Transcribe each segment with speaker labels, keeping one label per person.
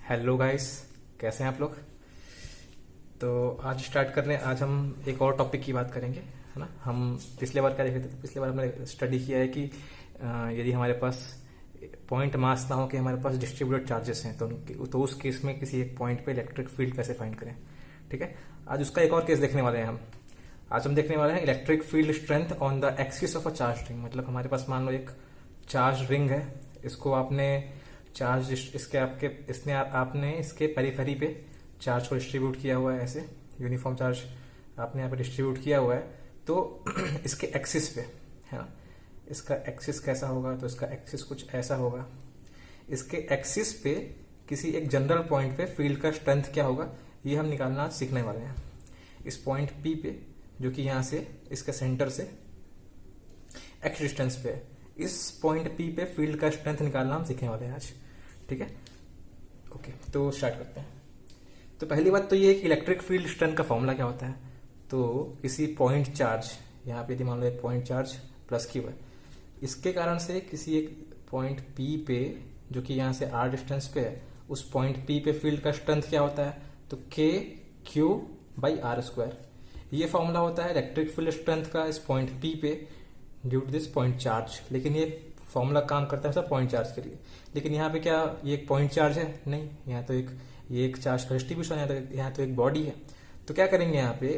Speaker 1: Hello guys, कैसे हैं आप लोग। तो आज स्टार्ट कर रहे हैं। आज हम एक और टॉपिक की बात करेंगे, है ना। हम पिछले बार क्या देखे थे, पिछले बार हमने स्टडी किया है कि यदि हमारे पास पॉइंट मास ना हो कि हमारे पास डिस्ट्रीब्यूटेड चार्जेस हैं तो उस केस में किसी एक पॉइंट पे इलेक्ट्रिक फील्ड कैसे फाइंड करें। ठीक है, आज उसका एक और केस देखने वाले हैं हम। आज हम देखने वाले हैं electric field strength on the axis of a charge ring. मतलब हमारे पास मान लो एक चार्ज रिंग है, इसको आपने चार्ज इसके आपके इसने आपने इसके पेरिफेरी पे चार्ज को डिस्ट्रीब्यूट किया हुआ है, ऐसे यूनिफॉर्म चार्ज आपने यहाँ पे डिस्ट्रीब्यूट किया हुआ है। तो इसके एक्सिस पे, है ना, इसका एक्सिस कैसा होगा, तो इसका एक्सिस कुछ ऐसा होगा। इसके एक्सिस पे किसी एक जनरल पॉइंट पे फील्ड का स्ट्रेंथ क्या होगा, ये हम निकालना सीखने वाले हैं। इस पॉइंट पी पे, जो कि यहाँ से इसके सेंटर से एक्स डिस्टेंस पे है, इस पॉइंट पी पे फील्ड का स्ट्रेंथ निकालना हम सीखने वाले हैं आज। ठीक है, ओके, तो स्टार्ट करते हैं। तो पहली बात तो ये है कि इलेक्ट्रिक फील्ड स्ट्रेंथ का फॉर्मूला क्या होता है। तो किसी पॉइंट चार्ज, यहाँ पे यदि मान लो एक पॉइंट चार्ज प्लस क्यू है, इसके कारण से किसी एक पॉइंट पी पे, जो कि यहाँ से आर डिस्टेंस पे है, उस पॉइंट पी पे फील्ड का स्ट्रेंथ क्या होता है, तो K Q by are square. ये फॉर्मूला होता है इलेक्ट्रिक फील्ड स्ट्रेंथ का इस पॉइंट पी पे due to this point charge. लेकिन ये फॉर्मूला काम करता है सब पॉइंट चार्ज के लिए। लेकिन यहाँ पे क्या ये एक पॉइंट चार्ज है? नहीं, यहाँ तो ये एक चार्ज का डिस्ट्रीब्यूशन है, यहाँ तो एक बॉडी है। तो क्या करेंगे यहाँ पे,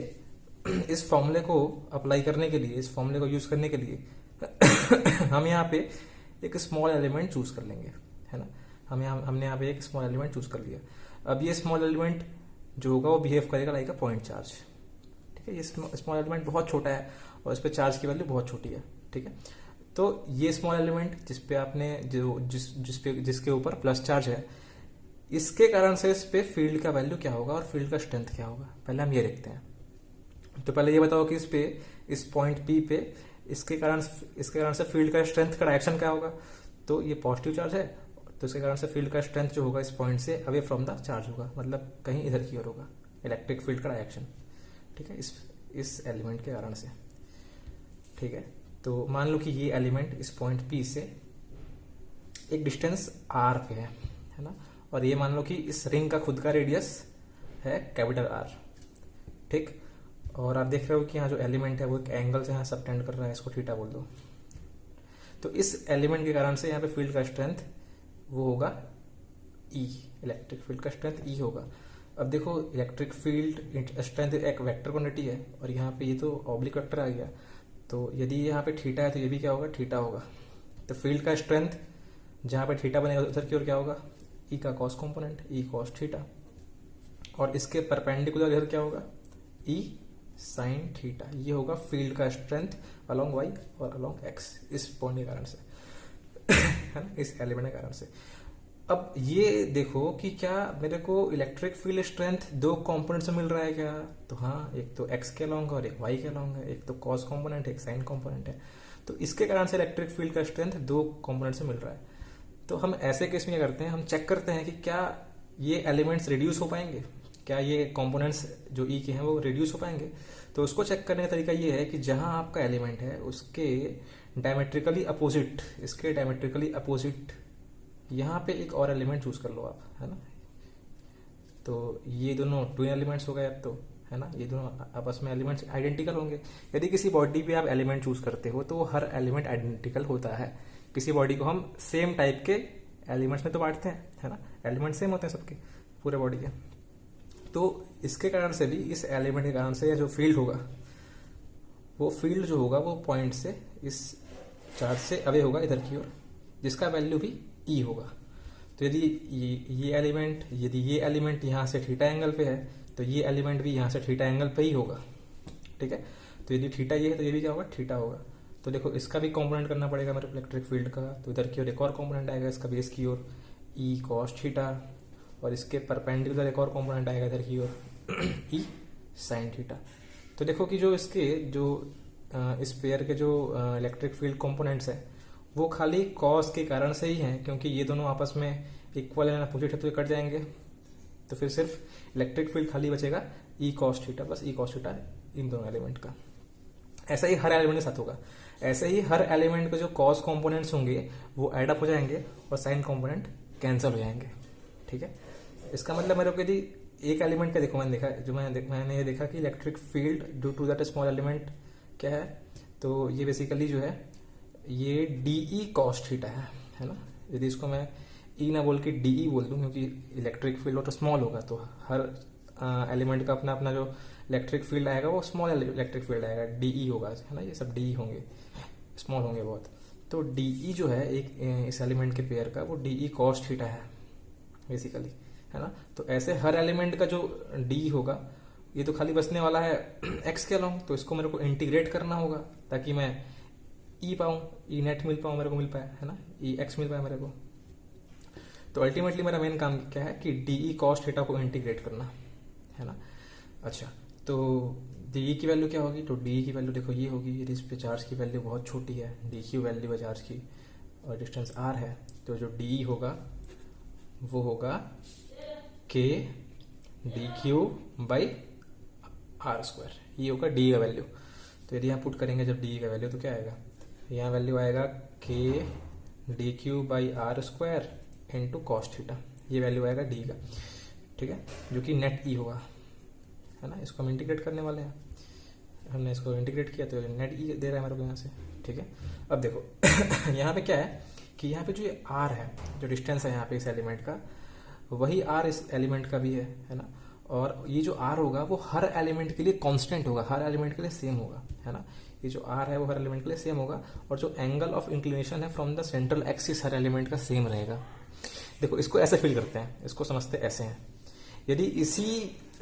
Speaker 1: इस फॉर्मूले को अप्लाई करने के लिए, इस फॉर्मूले को यूज करने के लिए हम यहाँ पे एक स्मॉल एलिमेंट चूज कर लेंगे, है ना। हमने यहाँ पे एक स्मॉल एलिमेंट चूज कर लिया। अब ये स्मॉल एलिमेंट जो होगा वो बिहेव करेगा लाइक अ पॉइंट चार्ज। ठीक है, ये स्मॉल एलिमेंट बहुत छोटा है और इस पे चार्ज की वैल्यू बहुत छोटी है। ठीक है, तो ये स्मॉल एलिमेंट जिसपे आपने जिसके ऊपर प्लस चार्ज है, इसके कारण से इस पे फील्ड का वैल्यू क्या होगा और फील्ड का स्ट्रेंथ क्या होगा, पहले हम ये देखते हैं। तो पहले ये बताओ कि इस पॉइंट पी पे इसके कारण से फील्ड का स्ट्रेंथ का डायरेक्शन क्या होगा। तो ये पॉजिटिव चार्ज है, तो इसके कारण से फील्ड का स्ट्रेंथ जो होगा इस पॉइंट से अवे फ्रॉम द चार्ज होगा, मतलब कहीं इधर की ओर होगा इलेक्ट्रिक फील्ड का डायरेक्शन। ठीक है, इस एलिमेंट के कारण से। ठीक है, तो मान लो कि ये एलिमेंट इस पॉइंट पी से एक डिस्टेंस आर पे है ना, और ये मान लो कि इस रिंग का खुद का रेडियस है कैपिटल आर। ठीक, और आप देख रहे हो कि यहाँ जो एलिमेंट है वो एक एंगल से यहाँ सबटेंड कर रहा है, इसको थीटा बोल दो। तो इस एलिमेंट के कारण से यहाँ पे फील्ड का स्ट्रेंथ वो होगा ई, इलेक्ट्रिक फील्ड का स्ट्रेंथ ई होगा। अब देखो, इलेक्ट्रिक फील्ड स्ट्रेंथ एक वेक्टर क्वांटिटी है और यहाँ पे ये तो ऑब्लिक वेक्टर आ गया। तो यदि यहाँ पे थीटा है तो ये भी क्या होगा, थीटा होगा। तो फील्ड का स्ट्रेंथ जहाँ पे थीटा बनेगा उधर की ओर क्या होगा, ई का कॉस कंपोनेंट, ई कॉस थीटा। और इसके परपेंडिकुलर इधर क्या होगा, ई साइन थीटा। ये होगा फील्ड का स्ट्रेंथ अलोंग वाई और अलोंग एक्स, इस पॉइंट के कारण से है ना, इस एलिमेंट के कारण से। अब ये देखो कि क्या मेरे को इलेक्ट्रिक फील्ड स्ट्रेंथ दो कंपोनेंट से मिल रहा है क्या। तो हाँ, एक तो एक्स के अलोंग और एक वाई के अलोंग है, एक तो कॉस कंपोनेंट एक साइन कंपोनेंट है। तो इसके कारण से इलेक्ट्रिक फील्ड का स्ट्रेंथ दो कंपोनेंट से मिल रहा है। तो हम ऐसे केस में क्या करते हैं, हम चेक करते हैं कि क्या ये एलिमेंट्स रिड्यूस हो पाएंगे, क्या ये कंपोनेंट्स जो ई के हैं वो रिड्यूस हो पाएंगे। तो उसको चेक करने का तरीका ये है कि जहां आपका एलिमेंट है उसके डायमेट्रिकली अपोजिट, इसके डायमेट्रिकली अपोजिट यहाँ पे एक और एलिमेंट चूज कर लो आप, है ना। तो ये दोनों ट्विन एलिमेंट्स हो गए अब तो, है ना, ये दोनों आपस में एलिमेंट्स आइडेंटिकल होंगे। यदि किसी बॉडी पे आप एलिमेंट चूज करते हो तो हर एलिमेंट आइडेंटिकल होता है। किसी बॉडी को हम सेम टाइप के एलिमेंट्स में तो बांटते हैं, है ना, एलिमेंट सेम होते हैं सबके पूरे बॉडी के। तो इसके कारण से भी, इस एलिमेंट के कारण से जो फील्ड होगा, वो फील्ड जो होगा वो पॉइंट से इस चार्ज से अवे होगा इधर की ओर, जिसका वैल्यू भी ई होगा। तो यदि ये एलिमेंट यहाँ से थीटा एंगल पे है तो ये एलिमेंट भी यहाँ से थीटा एंगल पे ही होगा। ठीक है, तो यदि थीटा ये है तो ये भी क्या होगा, थीटा होगा। तो देखो, इसका भी कंपोनेंट करना पड़ेगा मेरे इलेक्ट्रिक फील्ड का। तो इधर की ओर एक और कंपोनेंट आएगा इसका बेस की ओर, ई कॉस थीटा, और इसके परपेंडिकुलर एक और कंपोनेंट आएगा इधर की ओर, ई साइन थीटा। तो देखो कि जो इस पेयर के जो इलेक्ट्रिक फील्ड कंपोनेंट्स है वो खाली कॉस के कारण से ही हैं, क्योंकि ये दोनों आपस में इक्वल एंड अपोजिट है तो ये कट जाएंगे। तो फिर सिर्फ इलेक्ट्रिक फील्ड खाली बचेगा E cos theta plus E cos theta इन दोनों एलिमेंट का। ऐसा ही हर एलिमेंट के साथ होगा। ऐसे ही हर एलिमेंट के जो कॉस कंपोनेंट्स होंगे वो एड अप हो जाएंगे और साइन कंपोनेंट कैंसिल हो जाएंगे। ठीक है, इसका मतलब मेरे को यदि एक एलिमेंट का देखो, मैंने ये देखा कि electric field due to that small element क्या है, तो ये बेसिकली जो है ये डीई कॉस थीटा है ना। यदि इसको मैं ई ना बोल के डीई बोल दूं, क्योंकि इलेक्ट्रिक फील्ड और तो स्मॉल होगा, तो हर एलिमेंट का अपना अपना जो इलेक्ट्रिक फील्ड आएगा वो स्मॉल इलेक्ट्रिक फील्ड आएगा, डीई होगा, है ना। ये सब डीई होंगे, स्मॉल होंगे बहुत। तो डीई जो है एक इस एलिमेंट के पेयर का, वो डीई कॉस थीटा है बेसिकली, है ना। तो ऐसे हर एलिमेंट का जो डी होगा, ये तो खाली बचने वाला है एक्स के अलोंग, तो इसको मेरे को इंटीग्रेट करना होगा ताकि मैं ई पाऊं, ई नेट मिल पाऊं, मेरे को मिल पाए, है ना, ई एक्स मिल पाए मेरे को। तो अल्टीमेटली मेरा मेन काम क्या है कि डीई कॉस थीटा को इंटीग्रेट करना, है ना। अच्छा, तो डी की वैल्यू क्या होगी, तो डी की वैल्यू देखो ये होगी, यदि इस पे चार्ज की वैल्यू बहुत छोटी है, डी की वैल्यू है चार्ज की और डिस्टेंस आर है, तो जो डी होगा वो होगा K D Q by are square, ये होगा डी का वैल्यू। तो यदि यहाँ पुट करेंगे जब डी का वैल्यू, तो क्या आएगा, यहाँ वैल्यू आएगा K D Q by are square into cos theta, ये वैल्यू आएगा डी का, ठीक है, जो कि नेट ई होगा, है ना। इसको हम इंटीग्रेट करने वाले हैं, हमने इसको इंटीग्रेट किया तो नेट ई दे रहा है मेरे को यहाँ से, ठीक है। अब देखो यहाँ पे क्या है कि यहाँ पे जो ये आर है, जो डिस्टेंस है यहाँ पे इस एलिमेंट का, वही आर इस एलिमेंट का भी है ना। और ये जो आर होगा वो हर एलिमेंट के लिए कांस्टेंट होगा, हर एलिमेंट के लिए सेम होगा, है ना। ये जो आर है वो हर एलिमेंट के लिए सेम होगा, और जो एंगल ऑफ इंक्लिनेशन है from the central axis her element का सेम रहेगा। देखो इसको ऐसे फील करते हैं, इसको समझते ऐसे हैं। यदि इसी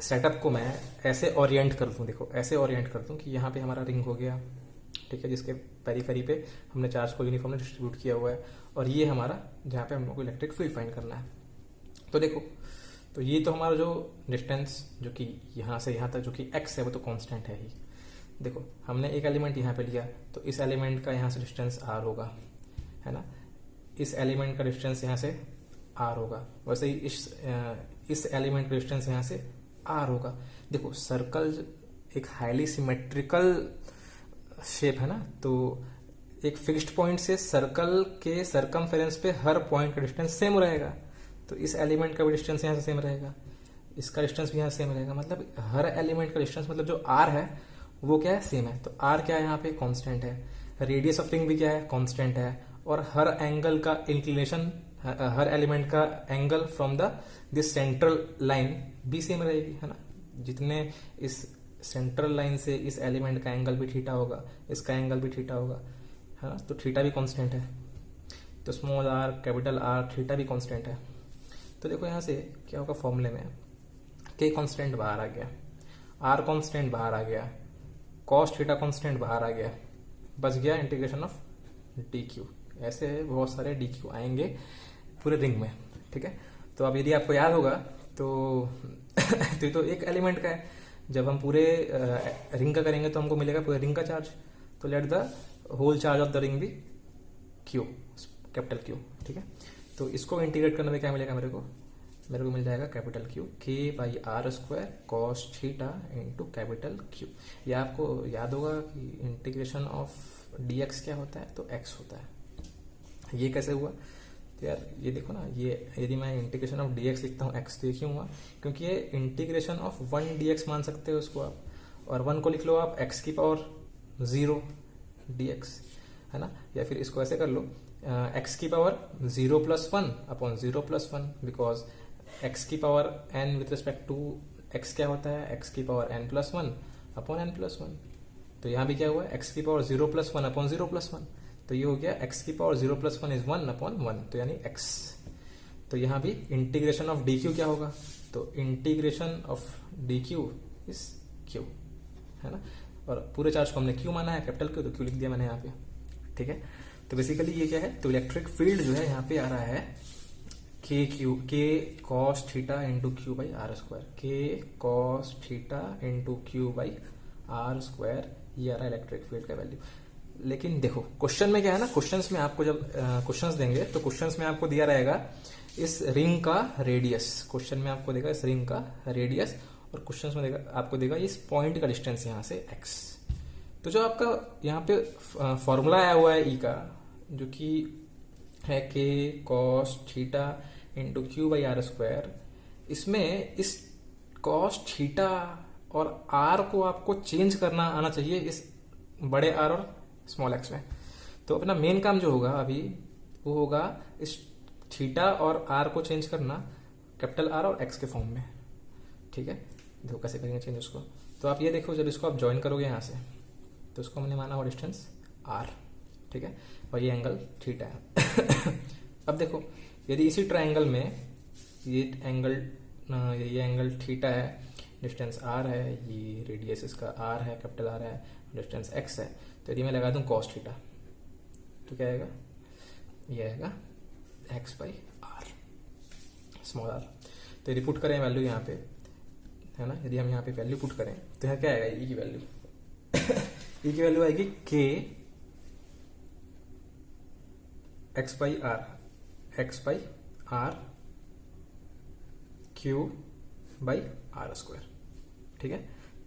Speaker 1: सेटअप को मैं ऐसे ओरिएंट कर दूं, देखो ऐसे ओरिएंट कर दूं कि यहाँ पे हमारा रिंग हो गया, ठीक है, जिसके पेरीफेरी पे हमने चार्ज को यूनिफॉर्मली डिस्ट्रीब्यूट किया हुआ है, और ये हमारा जहाँ पे हम लोग को इलेक्ट्रिक फील्ड फाइंड करना है। तो देखो, तो ये तो हमारा जो डिस्टेंस जो कि यहाँ से यहाँ तक जो कि x है वो तो कांस्टेंट है ही। देखो हमने एक एलिमेंट यहाँ पे लिया, तो इस एलिमेंट का यहाँ से डिस्टेंस r होगा, है ना। इस एलिमेंट का डिस्टेंस यहाँ से r होगा, वैसे ही इस एलिमेंट का डिस्टेंस यहाँ से r होगा। देखो सर्कल एक हाईली सिमेट्रिकल शेप है ना, तो एक फिक्स्ड पॉइंट से सर्कल के सरकमफेरेंस पे हर पॉइंट का डिस्टेंस सेम रहेगा, तो इस एलिमेंट का भी डिस्टेंस यहाँ से सेम रहेगा, इसका डिस्टेंस भी यहाँ सेम रहेगा। मतलब हर एलिमेंट का डिस्टेंस, मतलब जो r है वो क्या है, सेम है। तो r क्या है यहाँ पे, कांस्टेंट है। रेडियस ऑफ रिंग भी क्या है, कांस्टेंट है। और हर एंगल का इंक्लिनेशन, हर एलिमेंट का angle from the this central line भी सेम रहेगी, है ना। जितने इस सेंट्रल लाइन से इस एलिमेंट का एंगल भी थीटा होगा, इसका एंगल भी थीटा होगा, है ना। तो थीटा भी कांस्टेंट है, तो small are capital R theta भी कांस्टेंट है। तो देखो यहाँ से क्या होगा, फॉर्मूले में के कांस्टेंट बाहर आ गया, आर कांस्टेंट बाहर आ गया, कॉस थीटा कांस्टेंट बाहर आ गया, बच गया इंटीग्रेशन ऑफ डी क्यू। ऐसे बहुत सारे डी क्यू आएंगे पूरे रिंग में, ठीक है। तो अब यदि आपको याद होगा तो तो एक एलिमेंट का है, जब हम पूरे रिंग का करेंगे तो हमको मिलेगा पूरे रिंग का चार्ज। तो let the whole charge of the ring be Q, capital Q, ठीक है। तो इसको इंटीग्रेट करने में क्या मिलेगा मेरे को मिल जाएगा capital Q K by are square cos theta into capital Q. ये आपको याद होगा कि इंटीग्रेशन ऑफ डी एक्स क्या होता है, तो एक्स होता है। ये कैसे हुआ, तो यार ये देखो ना, ये यदि मैं इंटीग्रेशन ऑफ डी एक्स लिखता हूँ एक्स, तो ये क्यों हुआ, क्योंकि ये इंटीग्रेशन ऑफ 1 डी एक्स मान सकते हो उसको आप, और 1 को लिख लो आप एक्स की पावर 0 डी एक्स, है ना। या फिर इसको ऐसे कर लो एक्स की पावर 0 + 1 अपॉन 0 + 1, बिकॉज एक्स की power n with respect to X क्या होता है, एक्स की पावर n+1 अपॉन n+1। तो यहाँ भी क्या हुआ, एक्स की पावर 0 + 1 अपॉन 0 + 1, तो ये हो गया एक्स की पावर 0 + 1 इज 1 अपॉन 1, तो यानी x। तो यहाँ भी इंटीग्रेशन ऑफ डी क्यू क्या होगा, तो integration of D Q is Q, है ना। और पूरे चार्ज को हमने क्यू माना है, कैपिटल क्यू, तो क्यू लिख दिया मैंने यहाँ पे, ठीक है। तो बेसिकली ये क्या है, तो इलेक्ट्रिक फील्ड जो है यहाँ पे आ रहा है के cos theta into Q by are square, k cos theta into Q by are square, ये आ रहा है इलेक्ट्रिक फील्ड का वैल्यू। लेकिन देखो क्वेश्चन में क्या है ना, क्वेश्चंस में आपको जब क्वेश्चंस देंगे तो क्वेश्चंस में आपको दिया रहेगा इस रिंग का रेडियस, क्वेश्चन में आपको देगा इस रिंग का रेडियस, और क्वेश्चंस में देगा आपको देगा इस पॉइंट का डिस्टेंस यहाँ से x। तो जो आपका यहाँ पे फॉर्मूला आया हुआ है ई का, जो कि है के cos theta into Q by are square, इसमें इस कॉस थीटा और आर को आपको चेंज करना आना चाहिए इस बड़े आर और स्मॉल एक्स में। तो अपना मेन काम जो होगा अभी वो होगा इस थीटा और आर को चेंज करना कैपिटल आर और एक्स के फॉर्म में। ठीक है, देखो कैसे करेंगे चेंज उसको। तो आप ये देखो, जब इसको आप ज्वाइन करोगे यहाँ से तो उसको हमने माना वो डिस्टेंस आर। ठीक है, और ये एंगल थीटा है। अब देखो, यदि इसी ट्रायंगल में ये एंगल थीटा है, डिस्टेंस आर है, ये रेडियस इसका आर है, कैपिटल आर है, डिस्टेंस एक्स है, तो यदि मैं लगा दूं कॉस थीटा तो क्या आएगा, ये आएगा X by R, small R. तो यदि पुट करें वैल्यू यहाँ पे, है ना, यदि हम यहाँ पे वैल्यू पुट करें तो यहाँ क्या आएगा, ई की वैल्यू ई की वैल्यू आएगी K X by R cube by are square. ठीक है,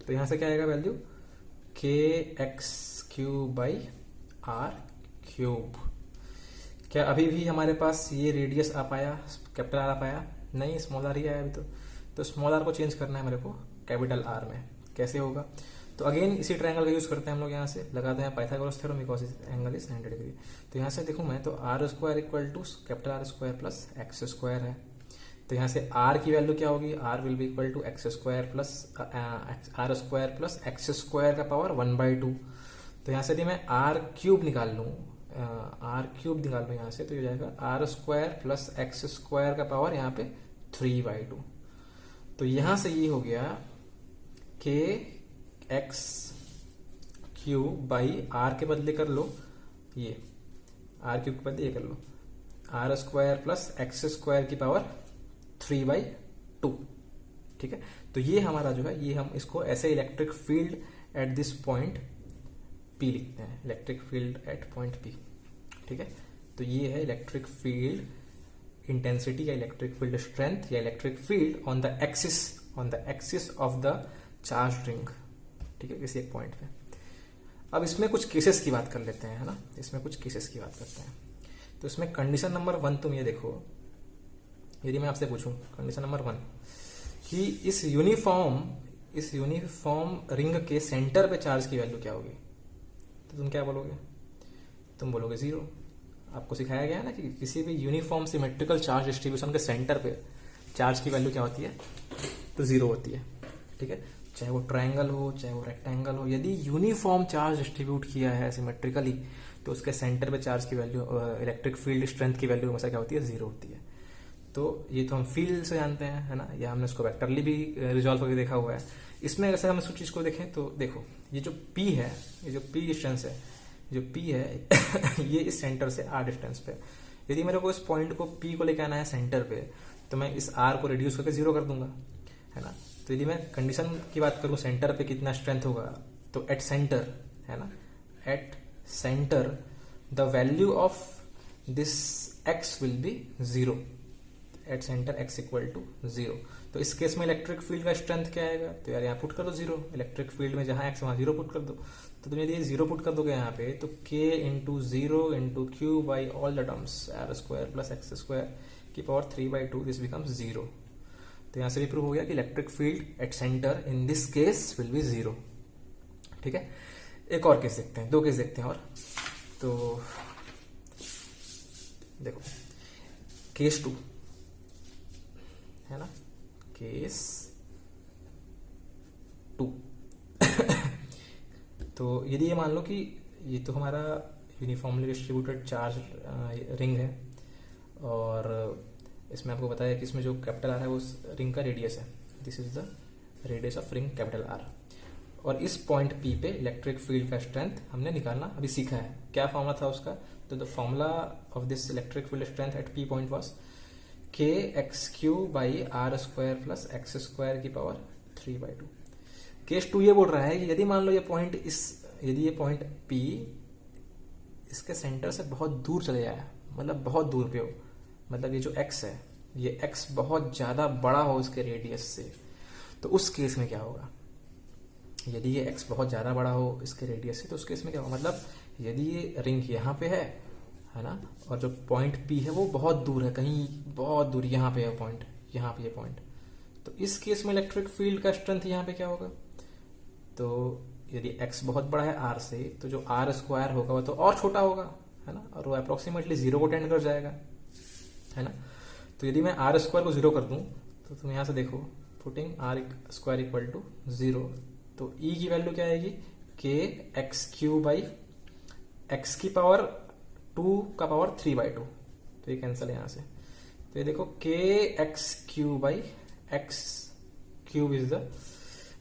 Speaker 1: तो यहां से क्या आएगा value, K X cube by R cube. क्या अभी भी हमारे पास ये रेडियस आ पाया, कैपिटल आर आ पाया? नहीं, स्मॉल आर ही आया अभी तो स्मॉल आर को चेंज करना है मेरे को कैपिटल आर में। कैसे होगा, तो अगेन इसी ट्रायंगल का यूज करते हैं हम लोग, यहाँ से लगाते हैं Pythagoras theorem because angle is 90 degree. तो यहाँ से देखूं मैं, तो R square equal to capital R square plus x square है। तो यहाँ से आर की वैल्यू क्या होगी, R will be equal to X square plus R square plus x square का पावर 1/2। तो यहाँ से यदि मैं आर क्यूब निकाल लूँ यहाँ से, तो ये जाएगा R square plus x square का पावर यहाँ पे 3/2। तो यहां से ये हो गया के एक्स क्यूब बाई आर के बदले कर लो, ये आर क्यूब के बदले ये कर लो r square plus x square की पावर 3/2। ठीक है, तो ये हमारा जो है, ये हम इसको ऐसे electric field at this point P लिखते हैं, electric field eight point P. ठीक है, तो ये है इलेक्ट्रिक फील्ड इंटेंसिटी या इलेक्ट्रिक फील्ड स्ट्रेंथ या electric field on the axis of the charge ring. ठीक है, किसी एक पॉइंट पे। अब इसमें कुछ केसेस की बात कर लेते हैं, है ना, इसमें कुछ केसेस की बात करते हैं। तो इसमें कंडीशन नंबर 1 तुम ये देखो, यदि मैं आपसे पूछूं कंडीशन नंबर 1 कि इस यूनिफॉर्म रिंग के सेंटर पे चार्ज की वैल्यू क्या होगी, तो तुम क्या बोलोगे, तुम बोलोगे 0। आपको सिखाया गया है ना कि किसी भी यूनिफॉर्म सिमेट्रिकल चार्ज डिस्ट्रीब्यूशन के सेंटर पे चार्ज की वैल्यू क्या होती है, तो 0 होती है। ठीक है, चाहे वो ट्रायंगल हो चाहे वो रेक्टेंगल हो, यदि यूनिफॉर्म चार्ज डिस्ट्रीब्यूट किया है सिमेट्रिकली तो उसके सेंटर पे चार्ज की वैल्यू, इलेक्ट्रिक फील्ड स्ट्रेंथ की वैल्यू हमेशा क्या होती है, 0 होती है। तो ये तो हम फील्ड से जानते हैं, है ना, या हमने उसको वेक्टरली भी रिजॉल्व करके देखा हुआ है। इसमें अगर हम इस चीज को देखें तो देखो, ये जो P है, ये जो P डिस्टेंस है, जो P है ये इस सेंटर से R डिस्टेंस पे, यदि मेरे को इस पॉइंट को P को लेके आना है सेंटर पे, तो मैं इस R को रिड्यूस करके 0 कर दूंगा, है ना। तो यदि मैं कंडीशन की बात करूं सेंटर पे कितना स्ट्रेंथ होगा, तो एट सेंटर, है ना, at centre the value of this x will be 0, at centre x equal to 0। तो इस केस में इलेक्ट्रिक फील्ड का स्ट्रेंथ क्या आएगा, तो यार यहाँ पुट कर दो 0, इलेक्ट्रिक फील्ड में जहां x वहां 0 पुट कर दो। तो तुम यदि 0 पुट कर दोगे यहाँ पे, तो k into 0 into Q by all the terms are square plus x square की पावर 3/2, दिस बिकम्स 0। तो यहां से भी प्रूव हो गया कि electric field at centre in this case will be 0। ठीक है, एक और केस देखते हैं, 2 केस देखते हैं और। तो देखो केस 2 है ना, केस 2 तो यदि ये मान लो कि ये तो हमारा यूनिफॉर्मली डिस्ट्रीब्यूटेड चार्ज रिंग है, और इसमें आपको बताया कि इसमें जो कैपिटल आर है वो रिंग का रेडियस है, this is the radius of ring capital R. और इस पॉइंट पी पे इलेक्ट्रिक फील्ड का स्ट्रेंथ हमने निकालना अभी सीखा है। क्या फॉर्मूला था उसका, तो the formula of this electric field strength at P point was k x q by are square plus x square की पावर 3/2। केस 2 ये बोल रहा है कि यदि मान लो ये पॉइंट P इसके सेंटर से बहुत दूर चले जाए, मतलब बहुत दूर पे हो, मतलब ये जो x है, ये x बहुत ज्यादा बड़ा हो इसके रेडियस से, तो उस केस में क्या होगा, यदि ये x बहुत ज्यादा बड़ा हो इसके रेडियस से, तो उस केस में क्या होगा, मतलब यदि ये रिंग यहाँ पे है ना, और जो पॉइंट P है वो बहुत दूर है, कहीं बहुत दूर, यहाँ पे है पॉइंट, यहाँ पे ये पॉइंट, तो इस केस में इलेक्ट्रिक फील्ड का स्ट्रेंथ यहाँ पे क्या होगा, तो यदि x बहुत बड़ा है r से, तो जो r स्क्वायर होगा वो तो और छोटा होगा, है ना, और वो अप्रोक्सीमेटली 0 को टेंड कर जाएगा, है ना। तो यदि मैं r स्क्वायर को 0 कर दूं, तो तुम यहां से देखो, putting r square equal to 0, तो e की वैल्यू क्या आएगी, k x q by x की पावर 2 का पावर 3/2, तो ये कैंसिल है यहां से। तो ये देखो k x q by x cube is the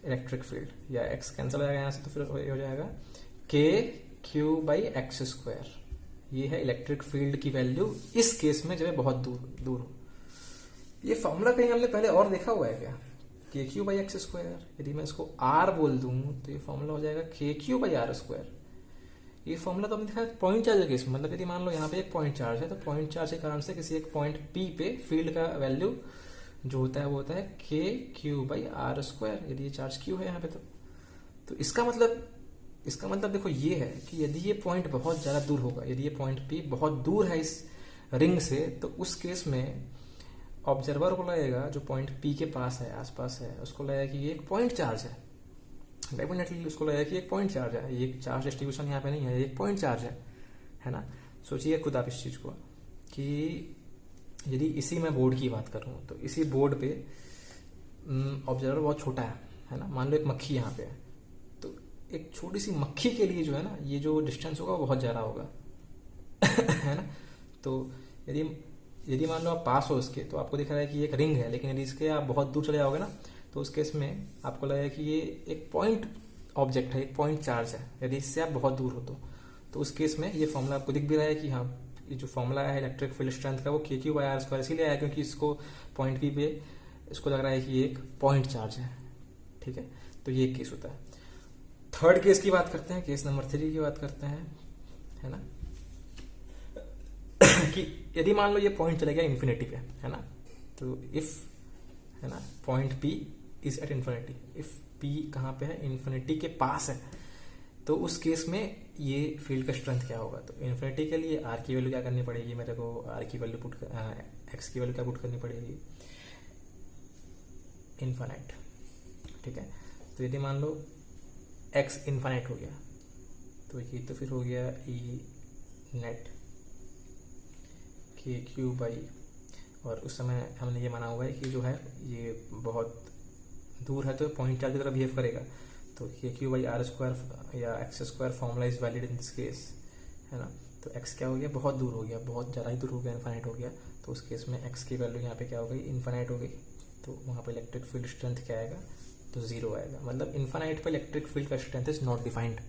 Speaker 1: electric field, या x कैंसिल हो जाएगा यहाँ से, तो फिर हो जाएगा k Q by x square. ये है इलेक्ट्रिक फील्ड की वैल्यू इस केस में जब है बहुत दूर हो। ये फॉर्मूला कहीं हमने पहले और देखा हुआ है क्या, के क्यू बाई एक्स स्क्वायर, यदि मैं इसको आर बोल दूं तो ये फॉर्मूला हो जाएगा के क्यू बाई आर स्क्वायर। ये फॉर्मूला तो हमने देखा पॉइंट चार्ज के केस में, मतलब यदि मान लो यहाँ पे एक पॉइंट चार्ज है, तो पॉइंट चार्ज के कारण से किसी एक पॉइंट पी पे फील्ड का वैल्यू जो होता है वो होता है के क्यू बाई आर स्क्वायर, यदि ये चार्ज क्यू है यहाँ पे। तो इसका मतलब देखो ये है कि यदि ये पॉइंट बहुत ज्यादा दूर होगा, यदि ये पॉइंट पी बहुत दूर है इस रिंग से, तो उस केस में ऑब्जर्वर को लगेगा जो पॉइंट पी के पास है, आसपास है, उसको लगेगा कि ये एक पॉइंट चार्ज है, डेफिनेटली उसको लगेगा कि एक पॉइंट चार्ज है, ये चार्ज डिस्ट्रीब्यूशन यहाँ पे नहीं है, ये एक पॉइंट चार्ज है ना। सोचिए खुद आप इस चीज को कि यदि इसी मैं बोर्ड की बात करूं, तो इसी बोर्ड पे ऑब्जर्वर बहुत छोटा है ना, मान लो एक मक्खी यहाँ पे है, तो एक छोटी सी मक्खी के लिए जो है ना, ये जो डिस्टेंस होगा वो बहुत ज्यादा होगा है ना। तो यदि मान लो आप पास हो इसके, तो आपको दिख रहा है कि ये एक रिंग है, लेकिन यदि इसके आप बहुत दूर चले जाओगे ना, तो उस केस में आपको लगेगा कि ये एक पॉइंट ऑब्जेक्ट है, एक पॉइंट चार्ज है, यदि इससे आप बहुत दूर हो तो उस केस में ये फॉर्मूला आपको दिख भी रहा है कि हाँ, ये जो फॉर्मूला है इलेक्ट्रिक फील्ड स्ट्रेंथ का वो के क्यू बाई आर स्क्वायर इसीलिए आया क्योंकि इसको पॉइंट पी पे इसको लग रहा है कि ये एक पॉइंट चार्ज है, ठीक है। तो ये एक केस होता है। थर्ड केस की बात करते हैं, केस नंबर 3 की बात करते हैं, है ना कि यदि मान लो ये पॉइंट चले गया इन्फिनिटी पे, है ना, तो इफ, है ना, point P is at infinity, if P कहाँ पे है, इन्फिनिटी के पास है, तो उस केस में ये फील्ड का स्ट्रेंथ क्या होगा। तो इन्फिनिटी के लिए आर की वैल्यू क्या करनी पड़ेगी, मेरे को आर की वैल्यू एक्स की वैल्यू क्या पुट करनी पड़ेगी, इन्फिनाइट, ठीक है। तो यदि मान लो एक्स इन्फिनाइट हो गया, तो ये तो फिर हो गया ई नेट के क्यू बाई, और उस समय हमने ये माना हुआ है कि जो है ये बहुत दूर है तो पॉइंट चार्ज की तरह बिहेव करेगा, तो K Q by are square या x square formula is valid in this case, है ना। तो एक्स क्या हो गया, बहुत दूर हो गया, बहुत ज़्यादा ही दूर हो गया, इन्फिनाइट हो गया, तो उस केस में एक्स की वैल्यू यहाँ पे क्या हो गई, इन्फिनाइट हो गई, तो वहाँ पे इलेक्ट्रिक फील्ड स्ट्रेंथ क्या आएगा, तो 0 आएगा। मतलब इन्फिनाइट पे इलेक्ट्रिक फील्ड का strength is not defined,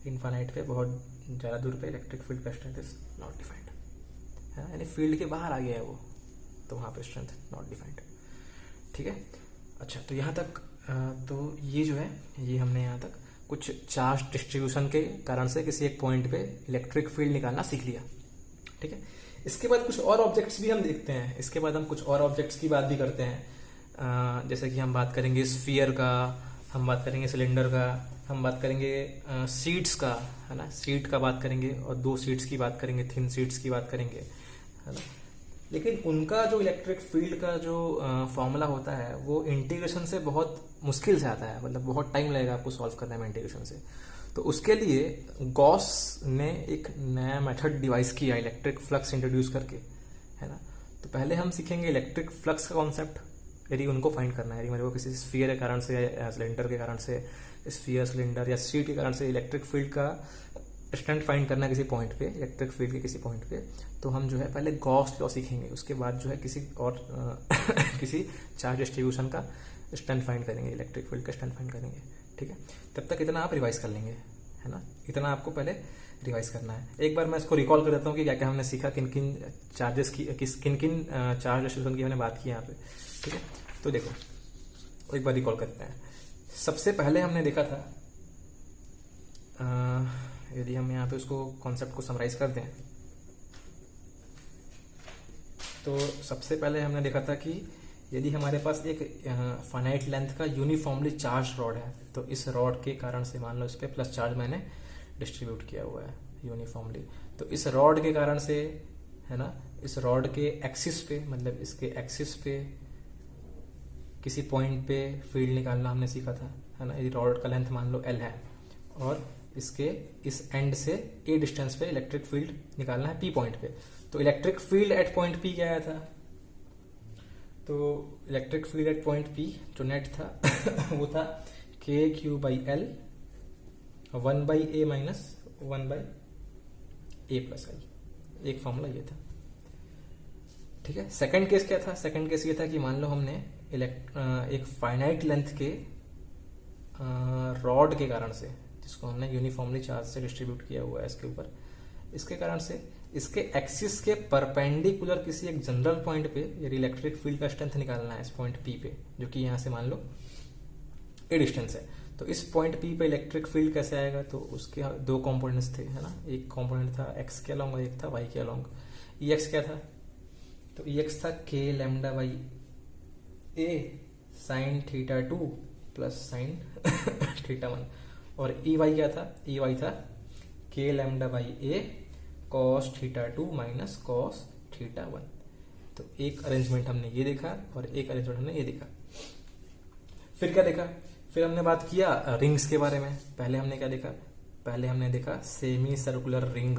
Speaker 1: infinite पे बहुत ज़्यादा दूर पे इलेक्ट्रिक फील्ड का स्ट्रेंथ इज नॉट डिफाइंड, है, यानी फील्ड के बाहर आ गया है वो, तो वहाँ पे स्ट्रेंथ नॉट डिफाइंड, ठीक है। अच्छा, तो यहाँ तक तो ये जो है, ये हमने यहाँ तक कुछ चार्ज डिस्ट्रीब्यूशन के कारण से किसी एक पॉइंट पे इलेक्ट्रिक फील्ड निकालना सीख लिया, ठीक है। इसके बाद कुछ और ऑब्जेक्ट्स भी हम देखते हैं, इसके बाद हम कुछ और ऑब्जेक्ट्स की बात भी करते हैं, जैसे कि हम बात करेंगे स्फीयर का, हम बात करेंगे सिलेंडर का, हम बात करेंगे सीड्स का, है ना, सीट का बात करेंगे, और 2 सीट्स की बात करेंगे, थिन सीट्स की बात करेंगे, है ना। लेकिन उनका जो इलेक्ट्रिक फील्ड का जो फॉर्मूला होता है वो इंटीग्रेशन से बहुत मुश्किल से आता है, मतलब बहुत टाइम लगेगा आपको सॉल्व करने में इंटीग्रेशन से। तो उसके लिए गॉस ने एक नया मेथड डिवाइस किया इलेक्ट्रिक फ्लक्स इंट्रोड्यूस करके, है ना। तो पहले हम सीखेंगे इलेक्ट्रिक फ्लक्स का कॉन्सेप्ट, यदि उनको फाइंड करना है, यदि मेरे को किसी स्फीयर के कारण से या सिलेंडर के कारण से, स्फीयर सिलेंडर या सीट के कारण से इलेक्ट्रिक फील्ड का स्ट्रेंथ फाइंड करना है किसी पॉइंट पे, इलेक्ट्रिक फील्ड के किसी पॉइंट पे, तो हम जो है पहले गॉस लॉ सीखेंगे, उसके बाद जो है किसी और किसी चार्ज डिस्ट्रीब्यूशन का स्ट्रेंथ फाइंड करेंगे, इलेक्ट्रिक फील्ड का स्ट्रेंथ फाइंड करेंगे, ठीक है। तब तक इतना आप रिवाइज कर लेंगे, है ना, इतना आपको पहले रिवाइज करना है। एक बार मैं इसको रिकॉल कर देता हूँ कि क्या क्या हमने सीखा, किन किन चार्जेस की, किन किन चार्ज डिस्ट्रीब्यूशन की हमने बात की यहाँ पे, ठीक है। तो देखो एक बार रिकॉल करते हैं। सबसे पहले हमने देखा था, यदि हम यहाँ पे उसको कॉन्सेप्ट को समराइज कर दें, तो सबसे पहले हमने देखा था कि यदि हमारे पास एक फाइनाइट लेंथ का यूनिफॉर्मली चार्ज रॉड है, तो इस रॉड के कारण से मान लो इस पे प्लस चार्ज मैंने डिस्ट्रीब्यूट किया हुआ है यूनिफॉर्मली, तो इस रॉड के कारण से, है ना, इस रॉड के एक्सिस पे, मतलब इसके एक्सिस पे किसी पॉइंट पे फील्ड निकालना हमने सीखा था, है ना। यदि रॉड का लेंथ मान लो L है और इसके इस एंड से A डिस्टेंस पे इलेक्ट्रिक फील्ड निकालना है P पॉइंट पे, तो electric field eight point P क्या आया था? तो electric field eight point P जो नेट था वो था KQ/L 1/A माइनस 1/A+I, एक फॉर्मूला ये था, ठीक है। सेकंड केस क्या था? सेकंड केस ये था कि मान लो हमने एक फाइनाइट लेंथ के रॉड के कारण से, जिसको हमने यूनिफॉर्मली चार्ज से डिस्ट्रीब्यूट किया हुआ है इसके ऊपर, इसके कारण से इसके एक्सिस के परपेंडिकुलर किसी एक जनरल पॉइंट पे यदि इलेक्ट्रिक फील्ड का स्ट्रेंथ निकालना है इस पॉइंट P पे, जो कि यहां से मान लो A डिस्टेंस है, तो इस पॉइंट P पे इलेक्ट्रिक फील्ड कैसे आएगा? तो उसके दो कंपोनेंट्स थे, है ना। एक कंपोनेंट था x के अलोंग और एक था y के अलोंग। Ex क्या था? तो Ex था k λ/A sin θ2 plus sin θ1, और Ey क्या था? Ey था k λ/A cos θ2 minus cos θ1। तो एक अरेंजमेंट हमने ये देखा और एक अरेंजमेंट हमने ये देखा। फिर क्या देखा? फिर हमने बात किया रिंग्स के बारे में। पहले हमने क्या देखा? पहले हमने देखा सेमी सर्कुलर रिंग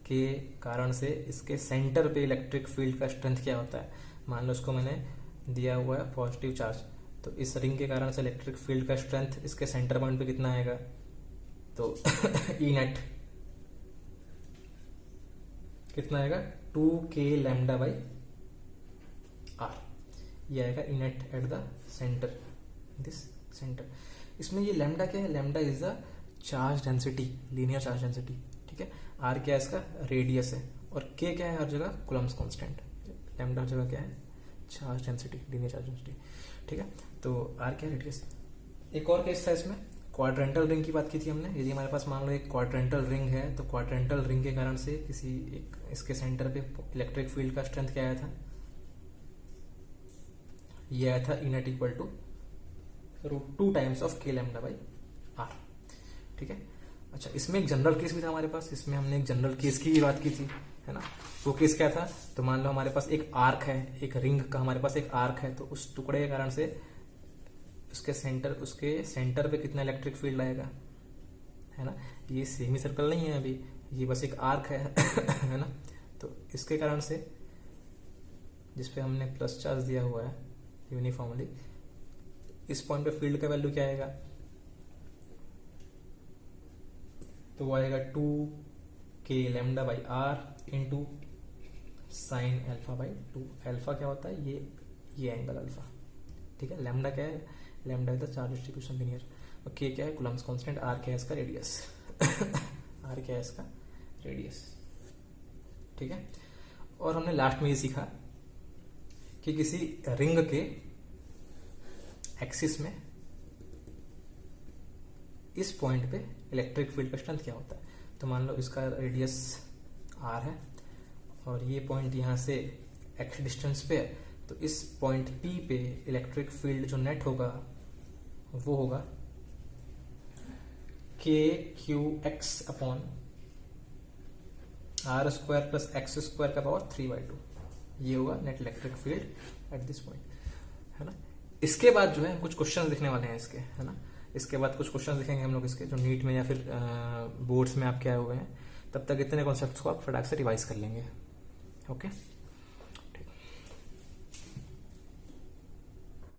Speaker 1: के कारण से इसके सेंटर पे इलेक्ट्रिक फील्ड का स्ट्रेंथ क्या होता है। मान लो इसको मैंने दिया हुआ है पॉजिटिव चार्ज, तो इस रिंग के कारण से इलेक्ट्रिक फील्ड का स्ट्रेंथ इसके सेंटर पॉइंट पे कितना आएगा? तो ई नेट कितना आएगा? 2k λ/r, ये आएगा E net at the center, this center. इसमें ये लैम्डा क्या है? Lambda is the charge density, linear charge density, ठीक है। आर क्या है? इसका रेडियस है, और के क्या है? हर जगह कूलम्ब्स कांस्टेंट। लैम्डा हर जगह क्या है? Charge density, linear charge density, ठीक है। तो आर क्या है? रेडियस। एक और केस था इसमें, क्वाड्रेंटल रिंग की बात की थी हमने। यदि हमारे पास मान लो एक क्वाड्रेंटल रिंग है, तो क्वाड्रेंटल रिंग के कारण से किसी एक इसके सेंटर पे इलेक्ट्रिक फील्ड का स्ट्रेंथ क्या आया था? ये आया था E net equal to √2 times of k λ/r, ठीक है। अच्छा, इसमें एक जनरल केस भी था हमारे पास। इसमें हमने एक जनरल केस की भी बात की थी, है ना। वो केस क्या था? तो मान लो हमारे पास एक आर्क है, एक रिंग का हमारे पास एक आर्क है, तो उस टुकड़े के कारण से उसके सेंटर पे कितना इलेक्ट्रिक फील्ड आएगा, है ना। ये सेमी सर्कल नहीं है अभी, ये बस एक आर्क है है ना। तो इसके कारण से जिसपे हमने प्लस चार्ज दिया हुआ है यूनिफॉर्मली, इस पॉइंट पे फील्ड का वैल्यू क्या आएगा? तो वो आएगा 2k λ/r into sine α/2। Alpha क्या होता है? ये एंगल अल्फा, ठीक है। लैम्डा क्या है? Lambda is the charge distribution linear, और k क्या है? Coulomb's constant. r क्या है? इसका रेडियस r क्या है? इसका रेडियस, ठीक है। और हमने लास्ट में ये सीखा कि किसी रिंग के एक्सिस में इस पॉइंट पे इलेक्ट्रिक फील्ड का स्ट्रेंथ क्या होता है। तो मान लो इसका रेडियस r है और ये पॉइंट यहां से x डिस्टेंस पे है, तो इस पॉइंट P पे इलेक्ट्रिक फील्ड जो नेट होगा वो होगा kqx/r² प्लस x² का पावर 3/2। ये होगा net electric field at this point, है ना। इसके बाद जो है कुछ क्वेश्चंस दिखने वाले हैं इसके, है ना। इसके बाद कुछ क्वेश्चंस दिखेंगे हम लोग इसके, जो नीट में या फिर बोर्ड्स में आपके आए हुए हैं। तब तक इतने कॉन्सेप्ट्स को आप फटाक से रिवाइज कर लेंगे। ओके।